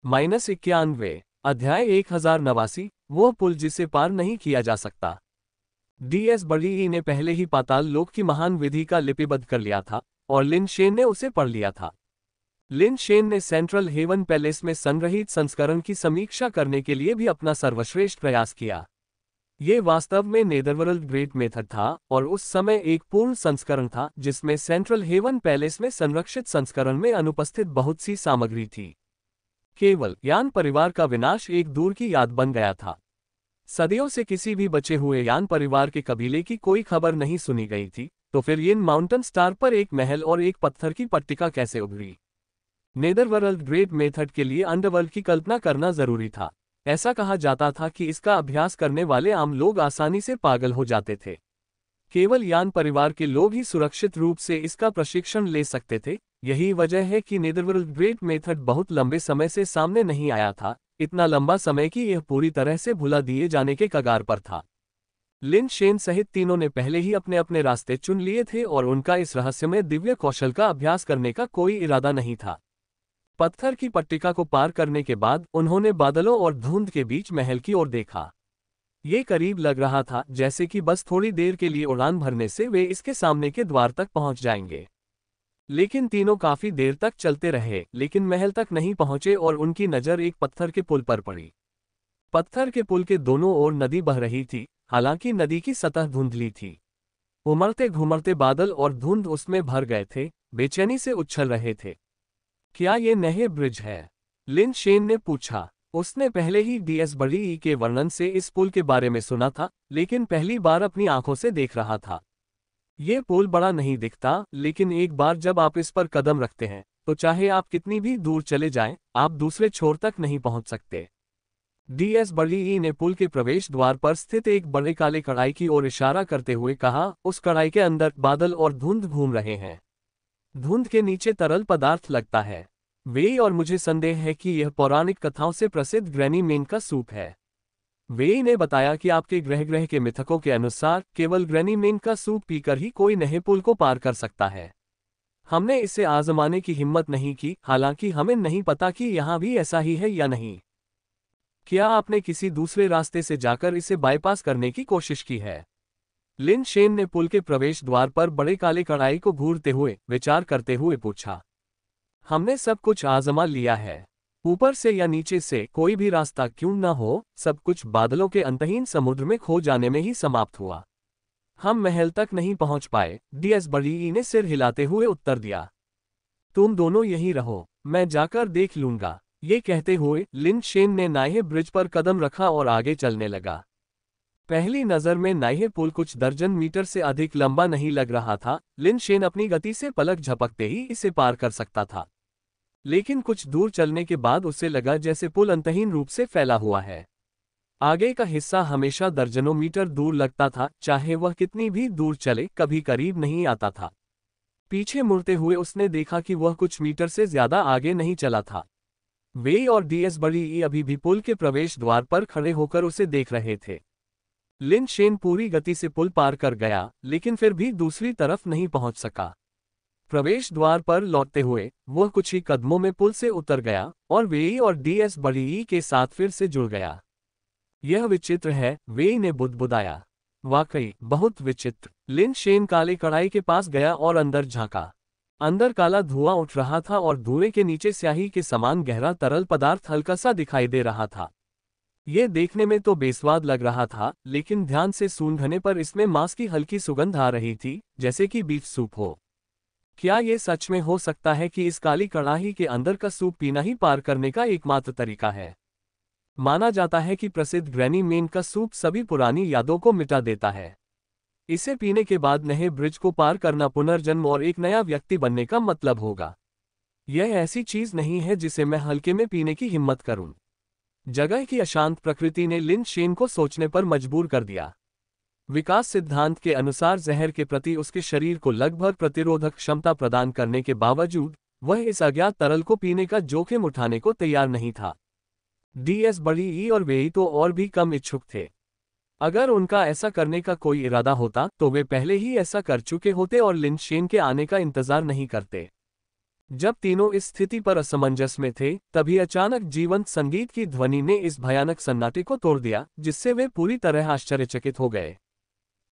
-91 अध्याय 1089 वो पुल जिसे पार नहीं किया जा सकता। डीएस बड़ी ने पहले ही पाताल लोक की महान विधि का लिपिबद्ध कर लिया था और लिन शेन ने उसे पढ़ लिया था। लिन शेन ने सेंट्रल हेवन पैलेस में संग्रहित संस्करण की समीक्षा करने के लिए भी अपना सर्वश्रेष्ठ प्रयास किया। ये वास्तव में नेदरवर्ल्ड ग्रेट मेथड था और उस समय एक पूर्ण संस्करण था जिसमें सेंट्रल हेवन पैलेस में संरक्षित संस्करण में अनुपस्थित बहुत सी सामग्री थी। केवल यान परिवार का विनाश एक दूर की याद बन गया था। सदियों से किसी भी बचे हुए यान परिवार के कबीले की कोई खबर नहीं सुनी गई थी, तो फिर यिन माउंटेन स्टार पर एक महल और एक पत्थर की पट्टिका कैसे उभरी? नेदरवर्ल्ड ग्रेट मेथड के लिए अंडरवर्ल्ड की कल्पना करना जरूरी था। ऐसा कहा जाता था कि इसका अभ्यास करने वाले आम लोग आसानी से पागल हो जाते थे। केवल यान परिवार के लोग ही सुरक्षित रूप से इसका प्रशिक्षण ले सकते थे। यही वजह है कि नेदरवर्ल्ड ग्रेट मेथड बहुत लंबे समय से सामने नहीं आया था, इतना लंबा समय कि यह पूरी तरह से भुला दिए जाने के कगार पर था। लिन शेन सहित तीनों ने पहले ही अपने अपने रास्ते चुन लिए थे और उनका इस रहस्यमय दिव्य कौशल का अभ्यास करने का कोई इरादा नहीं था। पत्थर की पट्टिका को पार करने के बाद उन्होंने बादलों और धुंध के बीच महल की ओर देखा। ये करीब लग रहा था जैसे कि बस थोड़ी देर के लिए उड़ान भरने से वे इसके सामने के द्वार तक पहुंच जाएंगे। लेकिन तीनों काफी देर तक चलते रहे लेकिन महल तक नहीं पहुंचे और उनकी नजर एक पत्थर के पुल पर पड़ी। पत्थर के पुल के दोनों ओर नदी बह रही थी, हालांकि नदी की सतह धुंधली थी। उमड़ते घुमड़ते बादल और धुंध उसमें भर गए थे, बेचैनी से उछल रहे थे। क्या ये नहे ब्रिज है? लिन शेन ने पूछा। उसने पहले ही डीएस बड़ी के वर्णन से इस पुल के बारे में सुना था, लेकिन पहली बार अपनी आंखों से देख रहा था। ये पुल बड़ा नहीं दिखता, लेकिन एक बार जब आप इस पर कदम रखते हैं तो चाहे आप कितनी भी दूर चले जाएं, आप दूसरे छोर तक नहीं पहुंच सकते। डीएस बड़ी ने पुल के प्रवेश द्वार पर स्थित एक बड़े काले कड़ाई की ओर इशारा करते हुए कहा, उस कड़ाई के अंदर बादल और धुंध घूम रहे हैं। धुंध के नीचे तरल पदार्थ लगता है। वे और मुझे संदेह है कि यह पौराणिक कथाओं से प्रसिद्ध ग्रैनी मेन का सूप है। वे ने बताया कि आपके ग्रह के मिथकों के अनुसार केवल ग्रैनी मेन का सूप पीकर ही कोई नहे पुल को पार कर सकता है। हमने इसे आजमाने की हिम्मत नहीं की, हालांकि हमें नहीं पता कि यहाँ भी ऐसा ही है या नहीं। क्या आपने किसी दूसरे रास्ते से जाकर इसे बाईपास करने की कोशिश की है? लिन शेन ने पुल के प्रवेश द्वार पर बड़े काले कड़ाई को घूरते हुए विचार करते हुए पूछा। हमने सब कुछ आजमा लिया है। ऊपर से या नीचे से कोई भी रास्ता क्यों न हो, सब कुछ बादलों के अंतहीन समुद्र में खो जाने में ही समाप्त हुआ। हम महल तक नहीं पहुंच पाए, डीएस बड़ी ने सिर हिलाते हुए उत्तर दिया। तुम दोनों यहीं रहो, मैं जाकर देख लूंगा। ये कहते हुए लिन शेन ने नाहे ब्रिज पर कदम रखा और आगे चलने लगा। पहली नजर में नाहे पुल कुछ दर्जन मीटर से अधिक लंबा नहीं लग रहा था। लिन शेन अपनी गति से पलक झपकते ही इसे पार कर सकता था, लेकिन कुछ दूर चलने के बाद उसे लगा जैसे पुल अंतहीन रूप से फैला हुआ है। आगे का हिस्सा हमेशा दर्जनों मीटर दूर लगता था, चाहे वह कितनी भी दूर चले, कभी करीब नहीं आता था। पीछे मुड़ते हुए उसने देखा कि वह कुछ मीटर से ज्यादा आगे नहीं चला था। वे और डीएस बड़ी अभी भी पुल के प्रवेश द्वार पर खड़े होकर उसे देख रहे थे। लिन शेन पूरी गति से पुल पार कर गया, लेकिन फिर भी दूसरी तरफ नहीं पहुंच सका। प्रवेश द्वार पर लौटते हुए वह कुछ ही कदमों में पुल से उतर गया और वे और डीएस बड़ी के साथ फिर से जुड़ गया। यह विचित्र है, वे ने बुदबुदाया। वाकई बहुत विचित्र। लिन शेन काले कड़ाई के पास गया और अंदर झांका। अंदर काला धुआं उठ रहा था और धुएं के नीचे स्याही के समान गहरा तरल पदार्थ हल्का सा दिखाई दे रहा था। यह देखने में तो बेस्वाद लग रहा था, लेकिन ध्यान से सूंघने पर इसमें मांस की हल्की सुगंध आ रही थी, जैसे कि बीफ सूप हो। क्या यह सच में हो सकता है कि इस काली कड़ाही के अंदर का सूप पीना ही पार करने का एकमात्र तरीका है? माना जाता है कि प्रसिद्ध ग्रैनी मेन का सूप सभी पुरानी यादों को मिटा देता है। इसे पीने के बाद नहे ब्रिज को पार करना पुनर्जन्म और एक नया व्यक्ति बनने का मतलब होगा। यह ऐसी चीज नहीं है जिसे मैं हल्के में पीने की हिम्मत करूं। जगह की अशांत प्रकृति ने लिन शेन को सोचने पर मजबूर कर दिया। विकास सिद्धांत के अनुसार जहर के प्रति उसके शरीर को लगभग प्रतिरोधक क्षमता प्रदान करने के बावजूद वह इस अज्ञात तरल को पीने का जोखिम उठाने को तैयार नहीं था। डीएस बड़ी और वे तो और भी कम इच्छुक थे। अगर उनका ऐसा करने का कोई इरादा होता तो वे पहले ही ऐसा कर चुके होते और लिन शेन के आने का इंतजार नहीं करते। जब तीनों इस स्थिति पर असमंजस में थे, तभी अचानक जीवंत संगीत की ध्वनि ने इस भयानक सन्नाटे को तोड़ दिया, जिससे वे पूरी तरह आश्चर्यचकित हो गए।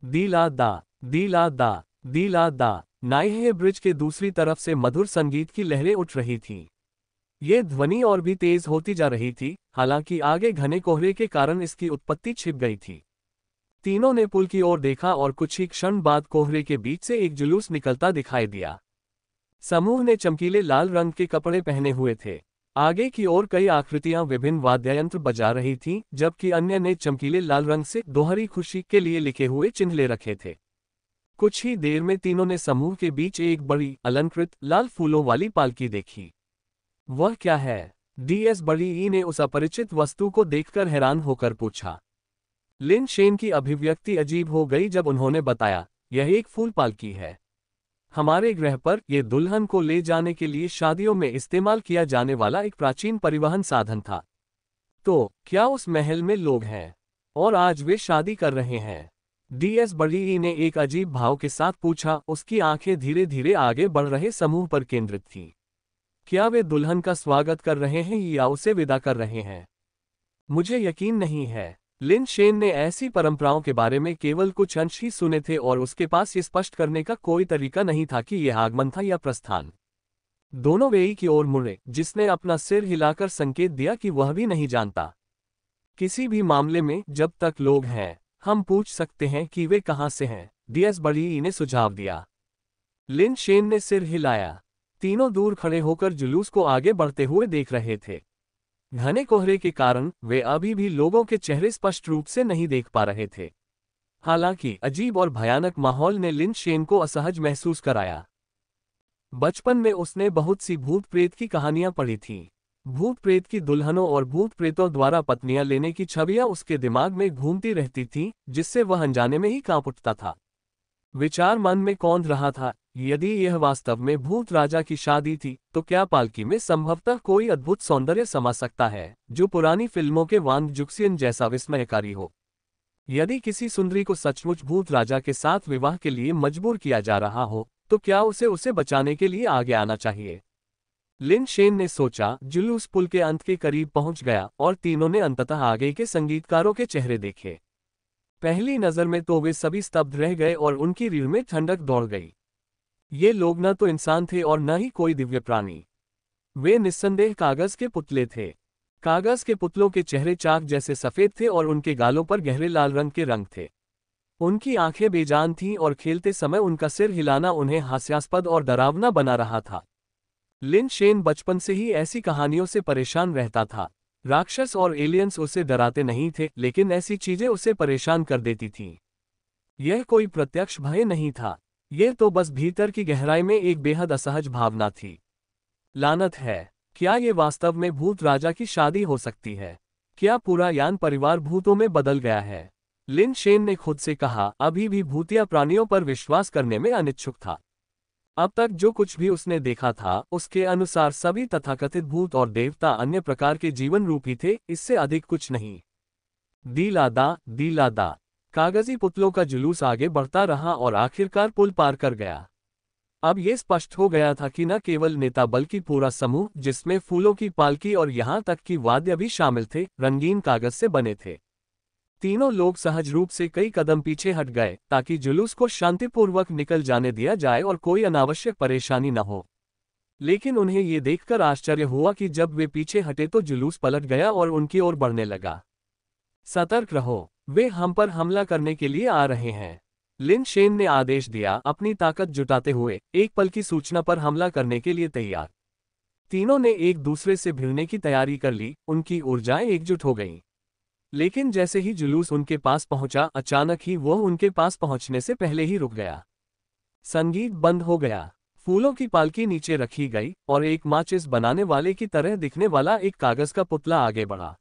दीला दा, दीला दा, दीला दा। नाइहे ब्रिज के दूसरी तरफ से मधुर संगीत की लहरें उठ रही थीं। ये ध्वनि और भी तेज होती जा रही थी, हालांकि आगे घने कोहरे के कारण इसकी उत्पत्ति छिप गई थी। तीनों ने पुल की ओर देखा और कुछ ही क्षण बाद कोहरे के बीच से एक जुलूस निकलता दिखाई दिया। समूह ने चमकीले लाल रंग के कपड़े पहने हुए थे। आगे की ओर कई आकृतियां विभिन्न वाद्ययंत्र बजा रही थीं, जबकि अन्य ने चमकीले लाल रंग से दोहरी खुशी के लिए लिखे हुए चिन्ह ले रखे थे। कुछ ही देर में तीनों ने समूह के बीच एक बड़ी, अलंकृत, लाल फूलों वाली पालकी देखी। वह क्या है? डीएस बड़ी ने उस अपरिचित वस्तु को देखकर हैरान होकर पूछा। लिन शेन की अभिव्यक्ति अजीब हो गई जब उन्होंने बताया, यह एक फूल पालकी है। हमारे ग्रह पर यह दुल्हन को ले जाने के लिए शादियों में इस्तेमाल किया जाने वाला एक प्राचीन परिवहन साधन था। तो क्या उस महल में लोग हैं और आज वे शादी कर रहे हैं? डीएस बड़ी ने एक अजीब भाव के साथ पूछा। उसकी आंखें धीरे धीरे आगे बढ़ रहे समूह पर केंद्रित थीं। क्या वे दुल्हन का स्वागत कर रहे हैं या उसे विदा कर रहे हैं? मुझे यकीन नहीं है। लिन शेन ने ऐसी परंपराओं के बारे में केवल कुछ अंश ही सुने थे और उसके पास ये स्पष्ट करने का कोई तरीका नहीं था कि यह आगमन था या प्रस्थान। दोनों वेई की ओर मुड़े, जिसने अपना सिर हिलाकर संकेत दिया कि वह भी नहीं जानता। किसी भी मामले में जब तक लोग हैं, हम पूछ सकते हैं कि वे कहां से हैं, डीएस बड़ी ने सुझाव दिया। लिन शेन ने सिर हिलाया। तीनों दूर खड़े होकर जुलूस को आगे बढ़ते हुए देख रहे थे। घने कोहरे के कारण वे अभी भी लोगों के चेहरे स्पष्ट रूप से नहीं देख पा रहे थे। हालांकि अजीब और भयानक माहौल ने लिन शेन को असहज महसूस कराया। बचपन में उसने बहुत सी भूत प्रेत की कहानियां पढ़ी थीं। भूत प्रेत की दुल्हनों और भूत प्रेतों द्वारा पत्नियां लेने की छवियां उसके दिमाग में घूमती रहती थीं, जिससे वह अनजाने में ही कांप उठता था। विचार मन में कौंध रहा था, यदि यह वास्तव में भूत राजा की शादी थी, तो क्या पालकी में संभवतः कोई अद्भुत सौंदर्य समा सकता है, जो पुरानी फिल्मों के वांग जुक्सियन जैसा विस्मयकारी हो। यदि किसी सुंदरी को सचमुच भूत राजा के साथ विवाह के लिए मजबूर किया जा रहा हो, तो क्या उसे बचाने के लिए आगे आना चाहिए? लिन शेन ने सोचा। जुलूस पुल के अंत के करीब पहुंच गया और तीनों ने अंततः आगे के संगीतकारों के चेहरे देखे। पहली नजर में तो वे सभी स्तब्ध रह गए और उनकी रीढ़ में ठंडक दौड़ गई। ये लोग न तो इंसान थे और न ही कोई दिव्य प्राणी। वे निस्संदेह कागज के पुतले थे। कागज के पुतलों के चेहरे चाक जैसे सफेद थे और उनके गालों पर गहरे लाल रंग के रंग थे। उनकी आंखें बेजान थीं और खेलते समय उनका सिर हिलाना उन्हें हास्यास्पद और डरावना बना रहा था। लिन शेन बचपन से ही ऐसी कहानियों से परेशान रहता था। राक्षस और एलियंस उसे डराते नहीं थे, लेकिन ऐसी चीजें उसे परेशान कर देती थीं। यह कोई प्रत्यक्ष भय नहीं था, यह तो बस भीतर की गहराई में एक बेहद असहज भावना थी। लानत है, क्या ये वास्तव में भूत राजा की शादी हो सकती है? क्या पूरा यान परिवार भूतों में बदल गया है? लिन शेन ने खुद से कहा, अभी भी भूतिया प्राणियों पर विश्वास करने में अनिच्छुक था। अब तक जो कुछ भी उसने देखा था, उसके अनुसार सभी तथाकथित भूत और देवता अन्य प्रकार के जीवन रूपी थे, इससे अधिक कुछ नहीं। दीलादा, दीलादा। कागजी पुतलों का जुलूस आगे बढ़ता रहा और आखिरकार पुल पार कर गया। अब यह स्पष्ट हो गया था कि न केवल नेता बल्कि पूरा समूह, जिसमें फूलों की पालकी और यहां तक कि वाद्य भी शामिल थे, रंगीन कागज से बने थे। तीनों लोग सहज रूप से कई कदम पीछे हट गए ताकि जुलूस को शांतिपूर्वक निकल जाने दिया जाए और कोई अनावश्यक परेशानी न हो। लेकिन उन्हें ये देखकर आश्चर्य हुआ कि जब वे पीछे हटे तो जुलूस पलट गया और उनकी ओर बढ़ने लगा। सतर्क रहो, वे हम पर हमला करने के लिए आ रहे हैं, लिन शेन ने आदेश दिया, अपनी ताकत जुटाते हुए एक पल की सूचना पर हमला करने के लिए तैयार। तीनों ने एक दूसरे से भिड़ने की तैयारी कर ली, उनकी ऊर्जाएं एकजुट हो गईं। लेकिन जैसे ही जुलूस उनके पास पहुंचा, अचानक ही वह उनके पास पहुंचने से पहले ही रुक गया। संगीत बंद हो गया। फूलों की पालकी नीचे रखी गई और एक माचिस बनाने वाले की तरह दिखने वाला एक कागज का पुतला आगे बढ़ा।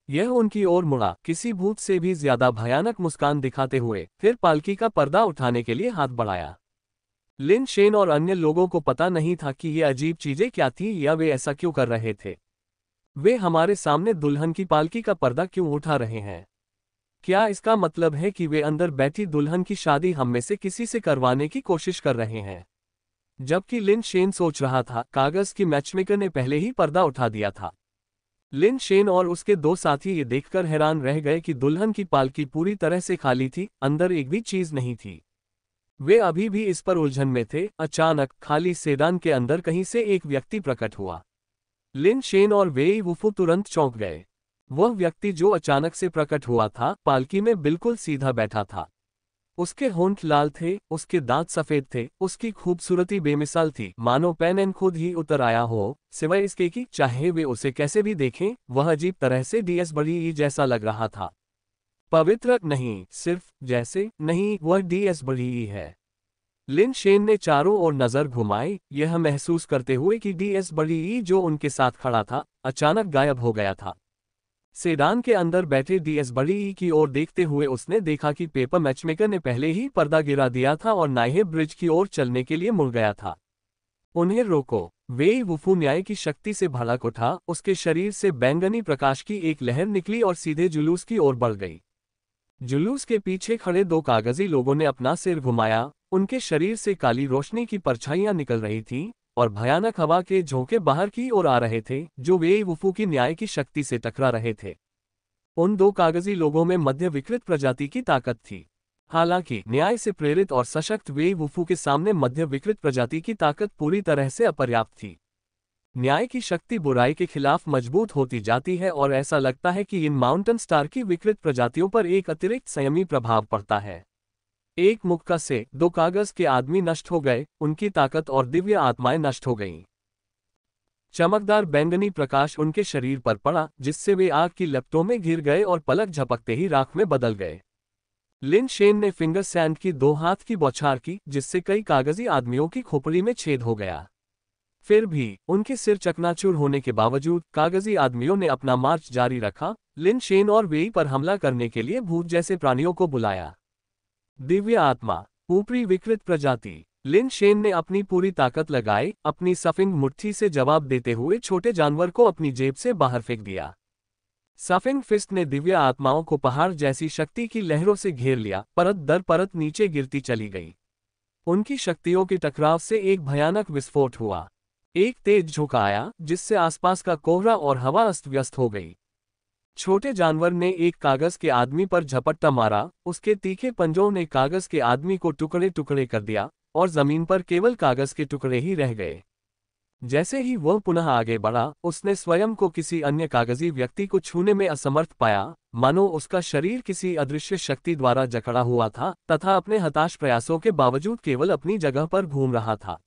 यह उनकी ओर मुड़ा, किसी भूत से भी ज्यादा भयानक मुस्कान दिखाते हुए, फिर पालकी का पर्दा उठाने के लिए हाथ बढ़ाया। लिन शेन और अन्य लोगों को पता नहीं था कि ये अजीब चीजें क्या थीं या वे ऐसा क्यों कर रहे थे। वे हमारे सामने दुल्हन की पालकी का पर्दा क्यों उठा रहे हैं? क्या इसका मतलब है कि वे अंदर बैठी दुल्हन की शादी हम में से किसी से करवाने की कोशिश कर रहे हैं? जबकि लिन शेन सोच रहा था, कागज की मैचमेकर ने पहले ही पर्दा उठा दिया था। लिन शेन और उसके दो साथी ये देखकर हैरान रह गए कि दुल्हन की पालकी पूरी तरह से खाली थी, अंदर एक भी चीज नहीं थी। वे अभी भी इस पर उलझन में थे। अचानक खाली सेडान के अंदर कहीं से एक व्यक्ति प्रकट हुआ। लिन शेन और वेई वुफू तुरंत चौंक गए। वह व्यक्ति जो अचानक से प्रकट हुआ था, पालकी में बिल्कुल सीधा बैठा था। उसके होंठ लाल थे, उसके दांत सफेद थे, उसकी खूबसूरती बेमिसाल थी, मानो पेन खुद ही उतर आया हो। सिवाय इसके कि चाहे वे उसे कैसे भी देखें, वह अजीब तरह से डीएस बड़ी जैसा लग रहा था। पवित्र नहीं, सिर्फ जैसे नहीं, वह डीएस बड़ी है। लिन शेन ने चारों ओर नजर घुमाई, यह महसूस करते हुए कि डीएस बड़ी जो उनके साथ खड़ा था, अचानक गायब हो गया था। सेडान के अंदर बैठे डीएस बड़ी की ओर देखते हुए उसने देखा कि पेपर मैचमेकर ने पहले ही पर्दा गिरा दिया था और नाइहे ब्रिज की ओर चलने के लिए मुड़ गया था। उन्हें रोको। वेई वुफू न्याय की शक्ति से भड़क उठा, उसके शरीर से बैंगनी प्रकाश की एक लहर निकली और सीधे जुलूस की ओर बढ़ गई। जुलूस के पीछे खड़े दो कागजी लोगों ने अपना सिर घुमाया, उनके शरीर से काली रोशनी की परछाइयां निकल रही थीं और भयानक हवा के झोंके बाहर की ओर आ रहे थे, जो वेई वुफू की न्याय की शक्ति से टकरा रहे थे। उन दो कागजी लोगों में मध्य विकृत प्रजाति की ताकत थी। हालांकि न्याय से प्रेरित और सशक्त वेई वुफू के सामने मध्य विकृत प्रजाति की ताकत पूरी तरह से अपर्याप्त थी। न्याय की शक्ति बुराई के खिलाफ मजबूत होती जाती है और ऐसा लगता है कि इन माउंटेन स्टार की विकृत प्रजातियों पर एक अतिरिक्त संयमी प्रभाव पड़ता है। एक मुक्का से दो कागज के आदमी नष्ट हो गए, उनकी ताकत और दिव्य आत्माएं नष्ट हो गईं। चमकदार बैंगनी प्रकाश उनके शरीर पर पड़ा, जिससे वे आग की लपटों में घिर गए और पलक झपकते ही राख में बदल गए। लिन शेन ने फिंगर सैंड की दो हाथ की बौछार की, जिससे कई कागजी आदमियों की खोपड़ी में छेद हो गया। फिर भी उनके सिर चकनाचूर होने के बावजूद कागजी आदमियों ने अपना मार्च जारी रखा। लिन शेन और वेई पर हमला करने के लिए भूत जैसे प्राणियों को बुलाया। दिव्य आत्मा, ऊपरी विकृत प्रजाति। लिन शेन ने अपनी पूरी ताकत लगाई, अपनी सफिंग मुट्ठी से जवाब देते हुए छोटे जानवर को अपनी जेब से बाहर फेंक दिया। सफिंग फिस्ट ने दिव्य आत्माओं को पहाड़ जैसी शक्ति की लहरों से घेर लिया, परत दर परत नीचे गिरती चली गई। उनकी शक्तियों के टकराव से एक भयानक विस्फोट हुआ। एक तेज झोंका आया, जिससे आसपास का कोहरा और हवा अस्त व्यस्त हो गई। छोटे जानवर ने एक कागज के आदमी पर झपट्टा मारा, उसके तीखे पंजों ने कागज के आदमी को टुकड़े टुकड़े कर दिया और जमीन पर केवल कागज के टुकड़े ही रह गए। जैसे ही वह पुनः आगे बढ़ा, उसने स्वयं को किसी अन्य कागजी व्यक्ति को छूने में असमर्थ पाया, मानो उसका शरीर किसी अदृश्य शक्ति द्वारा जकड़ा हुआ था तथा अपने हताश प्रयासों के बावजूद केवल अपनी जगह पर घूम रहा था।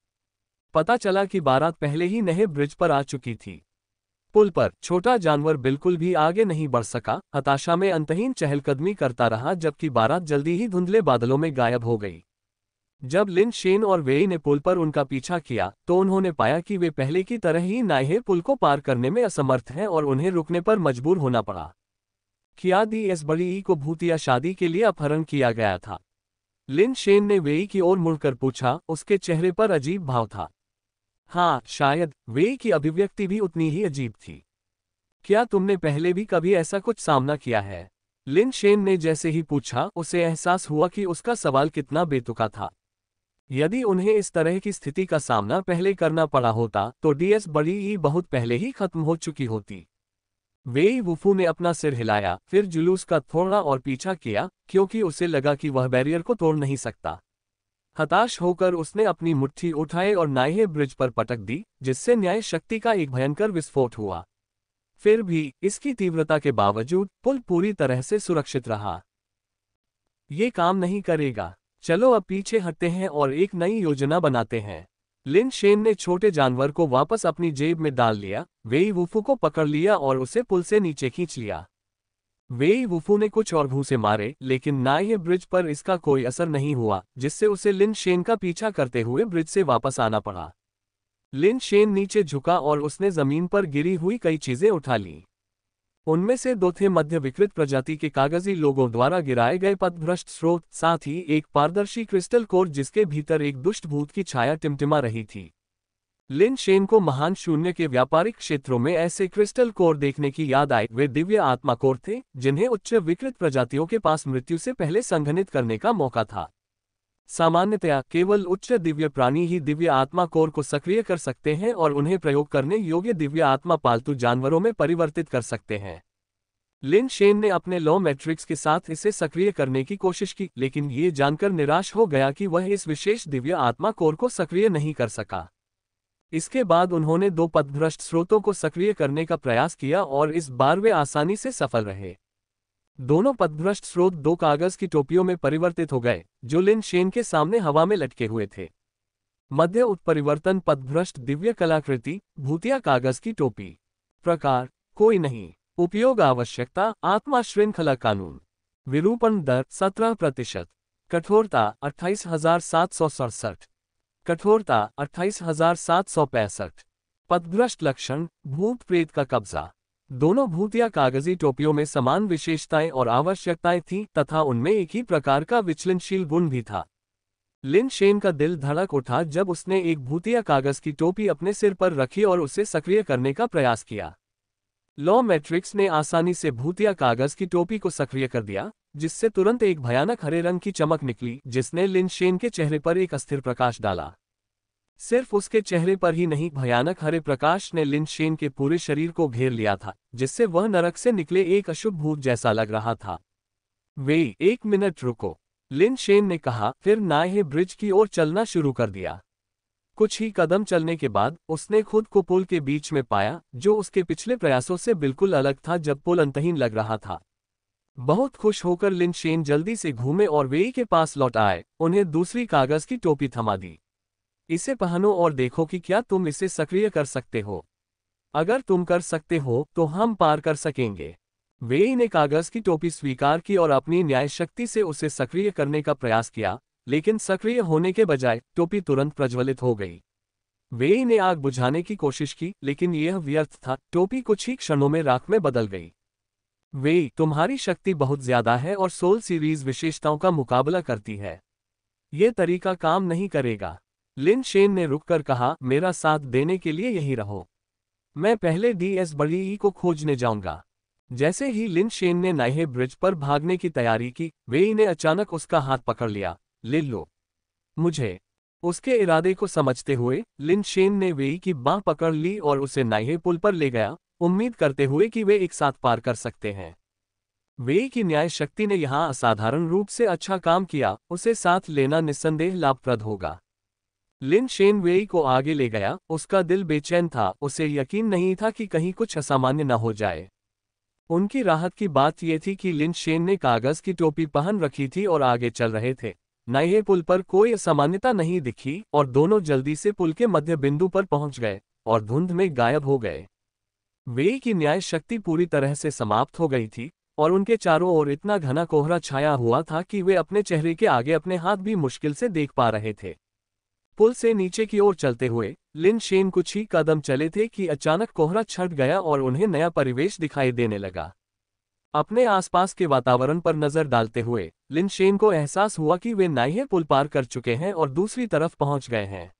पता चला कि बारात पहले ही नहे ब्रिज पर आ चुकी थी। पुल पर छोटा जानवर बिल्कुल भी आगे नहीं बढ़ सका, हताशा में अंतहीन चहलकदमी करता रहा, जबकि बारात जल्दी ही धुंधले बादलों में गायब हो गई। जब लिन शेन और वेई ने पुल पर उनका पीछा किया, तो उन्होंने पाया कि वे पहले की तरह ही नाइहे पुल को पार करने में असमर्थ हैं और उन्हें रुकने पर मजबूर होना पड़ा। क्या डीएस बड़ी को भूतिया शादी के लिए अपहरण किया गया था? लिन शेन ने वेई की ओर मुड़कर पूछा, उसके चेहरे पर अजीब भाव था। हाँ, शायद। वेई की अभिव्यक्ति भी उतनी ही अजीब थी। क्या तुमने पहले भी कभी ऐसा कुछ सामना किया है? लिन शेन ने जैसे ही पूछा, उसे एहसास हुआ कि उसका सवाल कितना बेतुका था। यदि उन्हें इस तरह की स्थिति का सामना पहले करना पड़ा होता, तो डीएस बड़ी बहुत पहले ही खत्म हो चुकी होती। वेई वुफू ने अपना सिर हिलाया, फिर जुलूस का थोड़ा और पीछा किया, क्योंकि उसे लगा कि वह बैरियर को तोड़ नहीं सकता। हताश होकर उसने अपनी मुट्ठी उठाई और नाइहे ब्रिज पर पटक दी, जिससे न्याय शक्ति का एक भयंकर विस्फोट हुआ। फिर भी इसकी तीव्रता के बावजूद पुल पूरी तरह से सुरक्षित रहा। ये काम नहीं करेगा। चलो अब पीछे हटते हैं और एक नई योजना बनाते हैं। लिन शेन ने छोटे जानवर को वापस अपनी जेब में डाल लिया, वेई वुफू को पकड़ लिया और उसे पुल से नीचे खींच लिया। वेई वुफू ने कुछ और घूंसे मारे, लेकिन नाइहे ब्रिज पर इसका कोई असर नहीं हुआ, जिससे उसे लिन शेन का पीछा करते हुए ब्रिज से वापस आना पड़ा। लिन शेन नीचे झुका और उसने जमीन पर गिरी हुई कई चीजें उठा ली। उनमें से दो थे मध्य विकृत प्रजाति के कागजी लोगों द्वारा गिराए गए पथभ्रष्ट स्रोत, साथ ही एक पारदर्शी क्रिस्टल कोर जिसके भीतर एक दुष्ट भूत की छाया टिमटिमा रही थी। लिन शेन को महान शून्य के व्यापारिक क्षेत्रों में ऐसे क्रिस्टल कोर देखने की याद आई। वे दिव्य आत्मा कोर थे, जिन्हें उच्च विकृत प्रजातियों के पास मृत्यु से पहले संघनित करने का मौका था। सामान्यतया केवल उच्च दिव्य प्राणी ही दिव्य आत्मा कोर को सक्रिय कर सकते हैं और उन्हें प्रयोग करने योग्य दिव्य आत्मा पालतू जानवरों में परिवर्तित कर सकते हैं। लिन शेन ने अपने लॉ मैट्रिक्स के साथ इसे सक्रिय करने की कोशिश की, लेकिन ये जानकर निराश हो गया कि वह इस विशेष दिव्य आत्मा कोर को सक्रिय नहीं कर सका। इसके बाद उन्होंने 2 पथभ्रष्ट स्रोतों को सक्रिय करने का प्रयास किया और इस बार वे आसानी से सफल रहे। दोनों पथभ्रष्ट स्रोत 2 कागज की टोपियों में परिवर्तित हो गए, जो लिन शेन के सामने हवा में लटके हुए थे। मध्य उत्परिवर्तन पथभ्रष्ट दिव्य कलाकृति, भूतिया कागज की टोपी। प्रकार कोई नहीं। उपयोग आवश्यकता आत्मा श्रृंखला कानून। विरूपण दर 17%। कठोरता 28,767। कठोरता 28,765। पथभ्रष्ट लक्षण भूत प्रेत का कब्जा। दोनों भूतिया कागजी टोपियों में समान विशेषताएं और आवश्यकताएं थीं तथा उनमें एक ही प्रकार का विचलनशील गुण भी था। लिन शेन का दिल धड़क उठा जब उसने एक भूतिया कागज की टोपी अपने सिर पर रखी और उसे सक्रिय करने का प्रयास किया। लॉ मैट्रिक्स ने आसानी से भूतिया कागज की टोपी को सक्रिय कर दिया, जिससे तुरंत एक भयानक हरे रंग की चमक निकली जिसने लिन शेन के चेहरे पर एक अस्थिर प्रकाश डाला। सिर्फ उसके चेहरे पर ही नहीं, भयानक हरे प्रकाश ने लिन शेन के पूरे शरीर को घेर लिया था, जिससे वह नरक से निकले एक अशुभ भूत जैसा लग रहा था। वे 1 मिनट रुको, लिन शेन ने कहा, फिर नायहे ब्रिज की ओर चलना शुरू कर दिया। कुछ ही कदम चलने के बाद उसने खुद को पुल के बीच में पाया, जो उसके पिछले प्रयासों से बिल्कुल अलग था जब पुल अंतहीन लग रहा था। बहुत खुश होकर लिन शेन जल्दी से घूमे और वेई के पास लौट आए, उन्हें दूसरी कागज की टोपी थमा दी। इसे पहनो और देखो कि क्या तुम इसे सक्रिय कर सकते हो। अगर तुम कर सकते हो तो हम पार कर सकेंगे। वेई ने कागज की टोपी स्वीकार की और अपनी न्याय शक्ति से उसे सक्रिय करने का प्रयास किया, लेकिन सक्रिय होने के बजाय टोपी तुरंत प्रज्वलित हो गई। वेई ने आग बुझाने की कोशिश की, लेकिन यह व्यर्थ था, टोपी कुछ ही क्षणों में राख में बदल गई। वेई, तुम्हारी शक्ति बहुत ज्यादा है और सोल सीरीज विशेषताओं का मुकाबला करती है। यह तरीका काम नहीं करेगा। लिन शेन ने रुककर कहा, मेरा साथ देने के लिए यहीं रहो। मैं पहले DSBE को खोजने जाऊंगा। जैसे ही लिन शेन ने नायहे ब्रिज पर भागने की तैयारी की, वेई ने अचानक उसका हाथ पकड़ लिया। ले लो मुझे। उसके इरादे को समझते हुए लिन शेन ने वेई की बांह पकड़ ली और उसे नायहे पुल पर ले गया, उम्मीद करते हुए कि वे एक साथ पार कर सकते हैं। वेई की न्याय शक्ति ने यहां असाधारण रूप से अच्छा काम किया, उसे साथ लेना निस्संदेह लाभप्रद होगा। लिन शेन वेई को आगे ले गया, उसका दिल बेचैन था, उसे यकीन नहीं था कि कहीं कुछ असामान्य न हो जाए। उनकी राहत की बात यह थी कि लिन शेन ने कागज की टोपी पहन रखी थी और आगे चल रहे थे। नायहे पुल पर कोई असामान्यता नहीं दिखी और दोनों जल्दी से पुल के मध्य बिंदु पर पहुंच गए और धुंध में गायब हो गए। वेई की न्याय शक्ति पूरी तरह से समाप्त हो गई थी और उनके चारों ओर इतना घना कोहरा छाया हुआ था कि वे अपने चेहरे के आगे अपने हाथ भी मुश्किल से देख पा रहे थे। पुल से नीचे की ओर चलते हुए लिन शेन कुछ ही कदम चले थे कि अचानक कोहरा छट गया और उन्हें नया परिवेश दिखाई देने लगा। अपने आसपास के वातावरण पर नजर डालते हुए लिन शेन को एहसास हुआ कि वे नायहे पुल पार कर चुके हैं और दूसरी तरफ पहुंच गए हैं।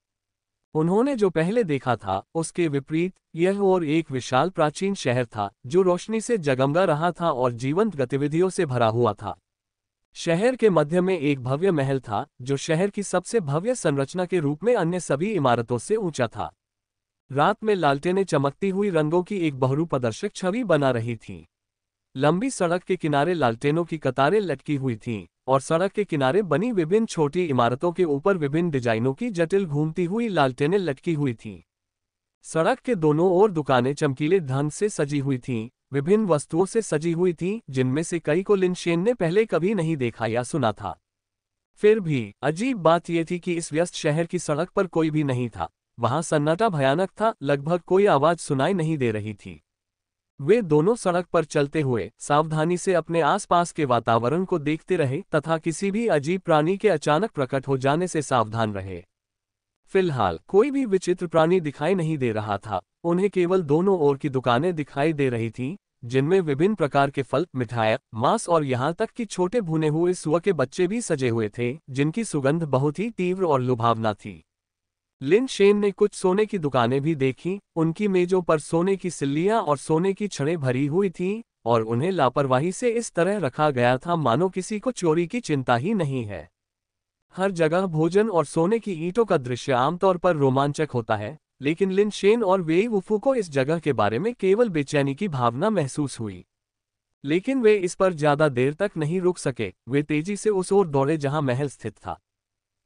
उन्होंने जो पहले देखा था उसके विपरीत यह और एक विशाल प्राचीन शहर था, जो रोशनी से जगमगा रहा था और जीवंत गतिविधियों से भरा हुआ था। शहर के मध्य में एक भव्य महल था, जो शहर की सबसे भव्य संरचना के रूप में अन्य सभी इमारतों से ऊंचा था। रात में लालटेनें चमकती हुई रंगों की एक बहुरूपदर्शक छवि बना रही थीं। लंबी सड़क के किनारे लालटेनों की कतारें लटकी हुई थीं और सड़क के किनारे बनी विभिन्न छोटी इमारतों के ऊपर विभिन्न डिजाइनों की जटिल घूमती हुई लालटेनें लटकी हुई थीं। सड़क के दोनों ओर दुकानें चमकीले ढंग से सजी हुई थीं, विभिन्न वस्तुओं से सजी हुई थीं, जिनमें से कई को लिन शेन ने पहले कभी नहीं देखा या सुना था। फिर भी अजीब बात यह थी कि इस व्यस्त शहर की सड़क पर कोई भी नहीं था। वहां सन्नाटा भयानक था, लगभग कोई आवाज सुनाई नहीं दे रही थी। वे दोनों सड़क पर चलते हुए सावधानी से अपने आसपास के वातावरण को देखते रहे तथा किसी भी अजीब प्राणी के अचानक प्रकट हो जाने से सावधान रहे। फिलहाल कोई भी विचित्र प्राणी दिखाई नहीं दे रहा था, उन्हें केवल दोनों ओर की दुकानें दिखाई दे रही थीं, जिनमें विभिन्न प्रकार के फल, मिठाइयाँ, मांस और यहाँ तक कि छोटे भुने हुए सुअर के बच्चे भी सजे हुए थे, जिनकी सुगंध बहुत ही तीव्र और लुभावना थी। लिन शेन ने कुछ सोने की दुकानें भी देखीं, उनकी मेजों पर सोने की सिल्लियां और सोने की छड़ें भरी हुई थीं और उन्हें लापरवाही से इस तरह रखा गया था मानो किसी को चोरी की चिंता ही नहीं है। हर जगह भोजन और सोने की ईंटों का दृश्य आमतौर पर रोमांचक होता है, लेकिन लिन शेन और वेई वुफू को इस जगह के बारे में केवल बेचैनी की भावना महसूस हुई। लेकिन वे इस पर ज्यादा देर तक नहीं रुक सके, वे तेजी से उस ओर दौड़े जहां महल स्थित था।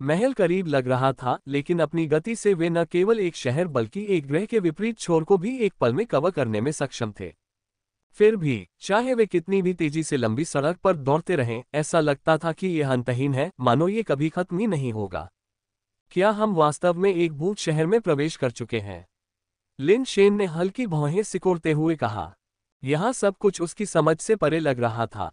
महल करीब लग रहा था, लेकिन अपनी गति से वे न केवल एक शहर बल्कि एक ग्रह के विपरीत छोर को भी एक पल में कवर करने में सक्षम थे। फिर भी चाहे वे कितनी भी तेजी से लंबी सड़क पर दौड़ते रहें, ऐसा लगता था कि यह अंतहीन है, मानो ये कभी खत्म ही नहीं होगा। क्या हम वास्तव में एक भूत शहर में प्रवेश कर चुके हैं? लिन शेन ने हल्की भौहें सिकोड़ते हुए कहा। यहाँ सब कुछ उसकी समझ से परे लग रहा था।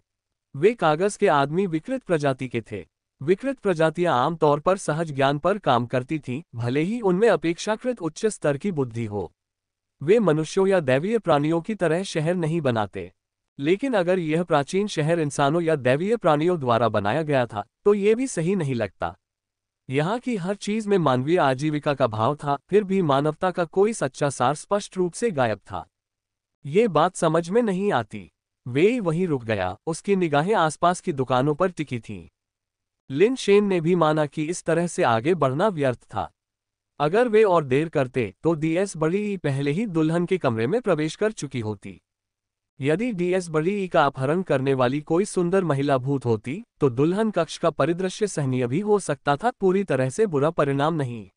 वे कागज के आदमी विकृत प्रजाति के थे। विकृत प्रजातियां आमतौर पर सहज ज्ञान पर काम करती थीं, भले ही उनमें अपेक्षाकृत उच्च स्तर की बुद्धि हो। वे मनुष्यों या दैवीय प्राणियों की तरह शहर नहीं बनाते। लेकिन अगर यह प्राचीन शहर इंसानों या दैवीय प्राणियों द्वारा बनाया गया था, तो ये भी सही नहीं लगता। यहाँ की हर चीज में मानवीय आजीविका का भाव था, फिर भी मानवता का कोई सच्चा सार स्पष्ट रूप से गायब था। ये बात समझ में नहीं आती। वे वहीं रुक गया, उसकी निगाहें आसपास की दुकानों पर टिकी थीं। लिन शेन ने भी माना कि इस तरह से आगे बढ़ना व्यर्थ था। अगर वे और देर करते तो डीएस बड़ी पहले ही दुल्हन के कमरे में प्रवेश कर चुकी होती। यदि डीएस बड़ी का अपहरण करने वाली कोई सुंदर महिला भूत होती, तो दुल्हन कक्ष का परिदृश्य सहनीय भी हो सकता था, पूरी तरह से बुरा परिणाम नहीं।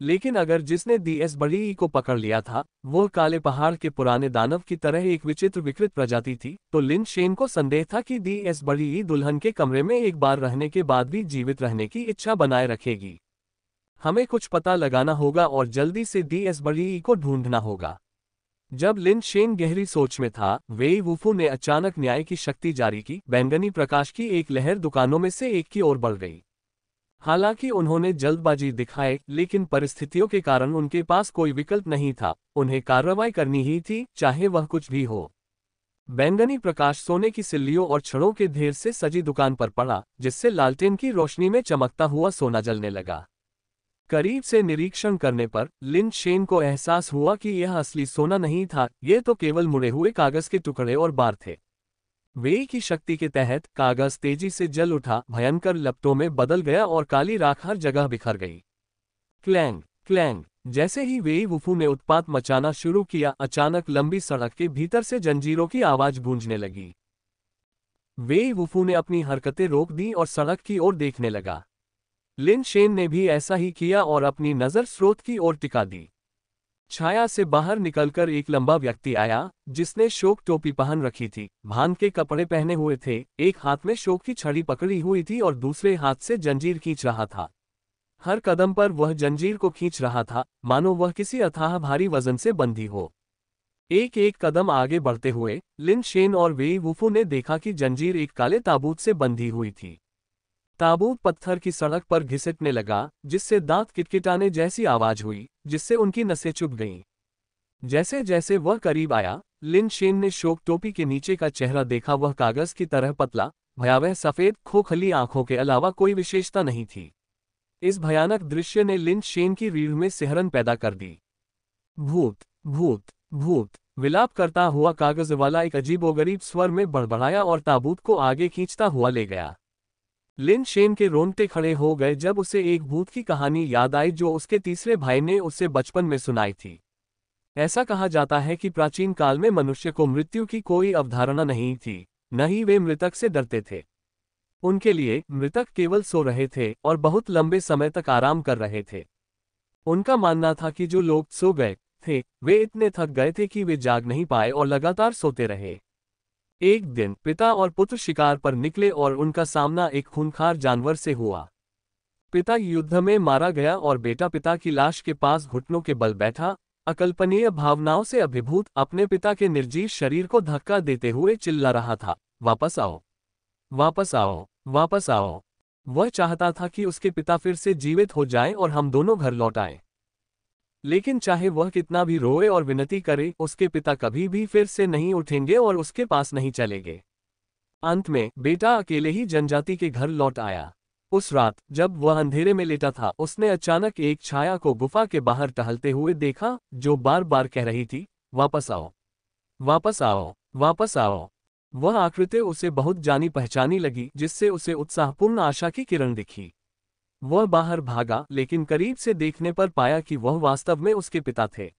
लेकिन अगर जिसने डीएस बड़ी को पकड़ लिया था, वो काले पहाड़ के पुराने दानव की तरह एक विचित्र विकृत प्रजाति थी, तो लिन शेन को संदेह था कि डीएस बड़ी दुल्हन के कमरे में एक बार रहने के बाद भी जीवित रहने की इच्छा बनाए रखेगी। हमें कुछ पता लगाना होगा और जल्दी से डीएस बड़ी को ढूंढना होगा। जब लिन शेन गहरी सोच में था, वेई वुफू ने अचानक न्याय की शक्ति जारी की। बैंगनी प्रकाश की एक लहर दुकानों में से एक की ओर बढ़ गई। हालांकि उन्होंने जल्दबाजी दिखाई, लेकिन परिस्थितियों के कारण उनके पास कोई विकल्प नहीं था। उन्हें कार्रवाई करनी ही थी, चाहे वह कुछ भी हो। बैंगनी प्रकाश सोने की सिल्लियों और छड़ों के ढेर से सजी दुकान पर पड़ा, जिससे लालटेन की रोशनी में चमकता हुआ सोना जलने लगा। करीब से निरीक्षण करने पर लिन शेन को एहसास हुआ कि यह असली सोना नहीं था, ये तो केवल मुड़े हुए कागज के टुकड़े और बार थे। वेई की शक्ति के तहत कागज तेजी से जल उठा, भयंकर लपटों में बदल गया और काली राख हर जगह बिखर गई। Clang clang. जैसे ही वेई वुफू ने उत्पात मचाना शुरू किया, अचानक लंबी सड़क के भीतर से जंजीरों की आवाज गूंजने लगी। वेई वुफू ने अपनी हरकतें रोक दी और सड़क की ओर देखने लगा। लिन शेन ने भी ऐसा ही किया और अपनी नजर स्रोत की ओर टिका दी। छाया से बाहर निकलकर एक लंबा व्यक्ति आया, जिसने शोक टोपी पहन रखी थी, भान के कपड़े पहने हुए थे, एक हाथ में शोक की छड़ी पकड़ी हुई थी और दूसरे हाथ से जंजीर खींच रहा था। हर कदम पर वह जंजीर को खींच रहा था, मानो वह किसी अथाह भारी वजन से बंधी हो। एक एक कदम आगे बढ़ते हुए लिन शेन और वेई वुफू ने देखा कि जंजीर एक काले ताबूत से बंधी हुई थी। ताबूत पत्थर की सड़क पर घिसटने लगा, जिससे दांत किटकिटाने जैसी आवाज हुई, जिससे उनकी नसें चुभ गईं। जैसे जैसे वह करीब आया, लिन शेन ने शोक टोपी के नीचे का चेहरा देखा। वह कागज की तरह पतला, भयावह सफेद खोखली आंखों के अलावा कोई विशेषता नहीं थी। इस भयानक दृश्य ने लिन शेन की रीढ़ में सिहरन पैदा कर दी। भूत भूत भूत, विलाप करता हुआ कागज वाला एक अजीबोगरीब स्वर में बड़बड़ाया और ताबूत को आगे खींचता हुआ ले गया। लिन शेन के रोंगटे खड़े हो गए जब उसे एक भूत की कहानी याद आई जो उसके तीसरे भाई ने उसे बचपन में सुनाई थी। ऐसा कहा जाता है कि प्राचीन काल में मनुष्य को मृत्यु की कोई अवधारणा नहीं थी, न ही वे मृतक से डरते थे। उनके लिए मृतक केवल सो रहे थे और बहुत लंबे समय तक आराम कर रहे थे। उनका मानना था कि जो लोग सो गए थे, वे इतने थक गए थे कि वे जाग नहीं पाए और लगातार सोते रहे। एक दिन पिता और पुत्र शिकार पर निकले और उनका सामना एक खूंखार जानवर से हुआ। पिता युद्ध में मारा गया और बेटा पिता की लाश के पास घुटनों के बल बैठा, अकल्पनीय भावनाओं से अभिभूत, अपने पिता के निर्जीव शरीर को धक्का देते हुए चिल्ला रहा था, वापस आओ, वापस आओ, वापस आओ। वह चाहता था कि उसके पिता फिर से जीवित हो जाएं और हम दोनों घर लौट आएं। लेकिन चाहे वह कितना भी रोए और विनती करे, उसके पिता कभी भी फिर से नहीं उठेंगे और उसके पास नहीं चलेंगे। अंत में बेटा अकेले ही जनजाति के घर लौट आया। उस रात जब वह अंधेरे में लेटा था, उसने अचानक एक छाया को गुफा के बाहर टहलते हुए देखा, जो बार बार कह रही थी, वापस आओ, वापस आओ, वापस आओ। वह आकृति उसे बहुत जानी पहचानी लगी, जिससे उसे उत्साहपूर्ण आशा की किरण दिखी। वह बाहर भागा, लेकिन करीब से देखने पर पाया कि वह वास्तव में उसके पिता थे।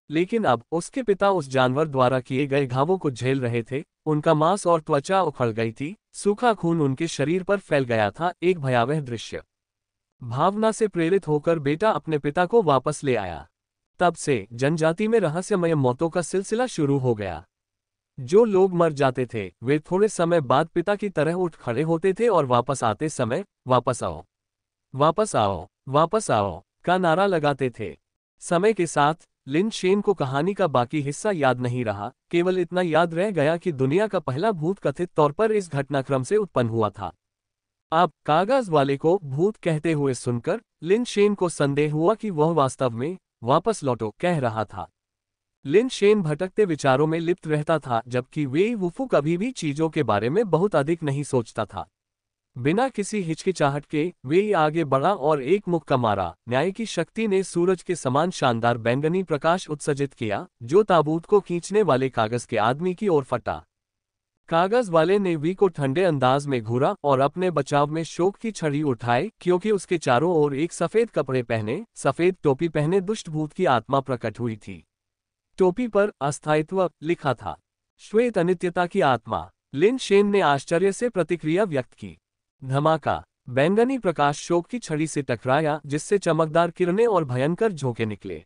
लेकिन अब उसके पिता उस जानवर द्वारा किए गए घावों को झेल रहे थे। उनका मांस और त्वचा उखड़ गई थी, सूखा खून उनके शरीर पर फैल गया था, एक भयावह दृश्य। भावना से प्रेरित होकर बेटा अपने पिता को वापस ले आया। तब से जनजाति में रहस्यमय मौतों का सिलसिला शुरू हो गया। जो लोग मर जाते थे वे थोड़े समय बाद पिता की तरह उठ खड़े होते थे और वापस आते समय वापस आओ, वापस आओ, वापस आओ का नारा लगाते थे। समय के साथ लिन शेन को कहानी का बाकी हिस्सा याद नहीं रहा, केवल इतना याद रह गया कि दुनिया का पहला भूत कथित तौर पर इस घटनाक्रम से उत्पन्न हुआ था। अब कागज वाले को भूत कहते हुए सुनकर लिन शेन को संदेह हुआ कि वह वास्तव में वापस लौटो कह रहा था। लिन शेन भटकते विचारों में लिप्त रहता था, जबकि वे वुफू कभी भी चीजों के बारे में बहुत अधिक नहीं सोचता था। बिना किसी हिचकिचाहट के वे आगे बढ़ा और एक मुक्का मारा। न्याय की शक्ति ने सूरज के समान शानदार बैंगनी प्रकाश उत्सर्जित किया, जो ताबूत को खींचने वाले कागज के आदमी की ओर फटा। कागज वाले ने वी को ठंडे अंदाज में घूरा और अपने बचाव में शोक की छड़ी उठाई, क्योंकि उसके चारों ओर एक सफेद कपड़े पहने, सफेद टोपी पहने दुष्ट भूत की आत्मा प्रकट हुई थी। टोपी पर अस्थायित्व लिखा था, श्वेत अनित्यता की आत्मा। लिन शेन ने आश्चर्य से प्रतिक्रिया व्यक्त की। धमाका! बैंगनी प्रकाश शोक की छड़ी से टकराया, जिससे चमकदार किरणें और भयंकर झोंके निकले।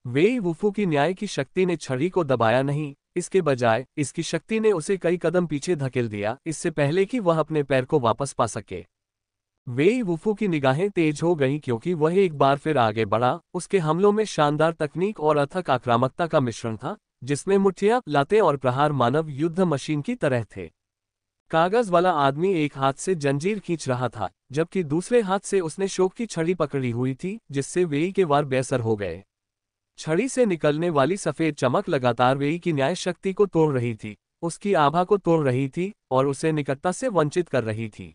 वेई वुफू की न्याय की शक्ति ने छड़ी को दबाया नहीं, इसके बजाय इसकी शक्ति ने उसे कई कदम पीछे धकेल दिया, इससे पहले कि वह अपने पैर को वापस पा सके। वेई वुफू की निगाहें तेज हो गईं, क्योंकि वह एक बार फिर आगे बढ़ा। उसके हमलों में शानदार तकनीक और अथक आक्रामकता का मिश्रण था, जिसमें मुठ्ठियां, लातें और प्रहार मानव युद्ध मशीन की तरह थे। कागज वाला आदमी एक हाथ से जंजीर खींच रहा था, जबकि दूसरे हाथ से उसने शोक की छड़ी पकड़ी हुई थी, जिससे वेई के वार बेअसर हो गए। छड़ी से निकलने वाली सफेद चमक लगातार वेई की न्याय शक्ति को तोड़ रही थी, उसकी आभा को तोड़ रही थी और उसे निकटता से वंचित कर रही थी।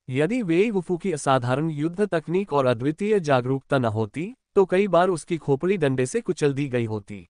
यदि वेई वुफू की असाधारण युद्ध तकनीक और अद्वितीय जागरूकता न होती, तो कई बार उसकी खोपड़ी डंडे से कुचल दी गई होती।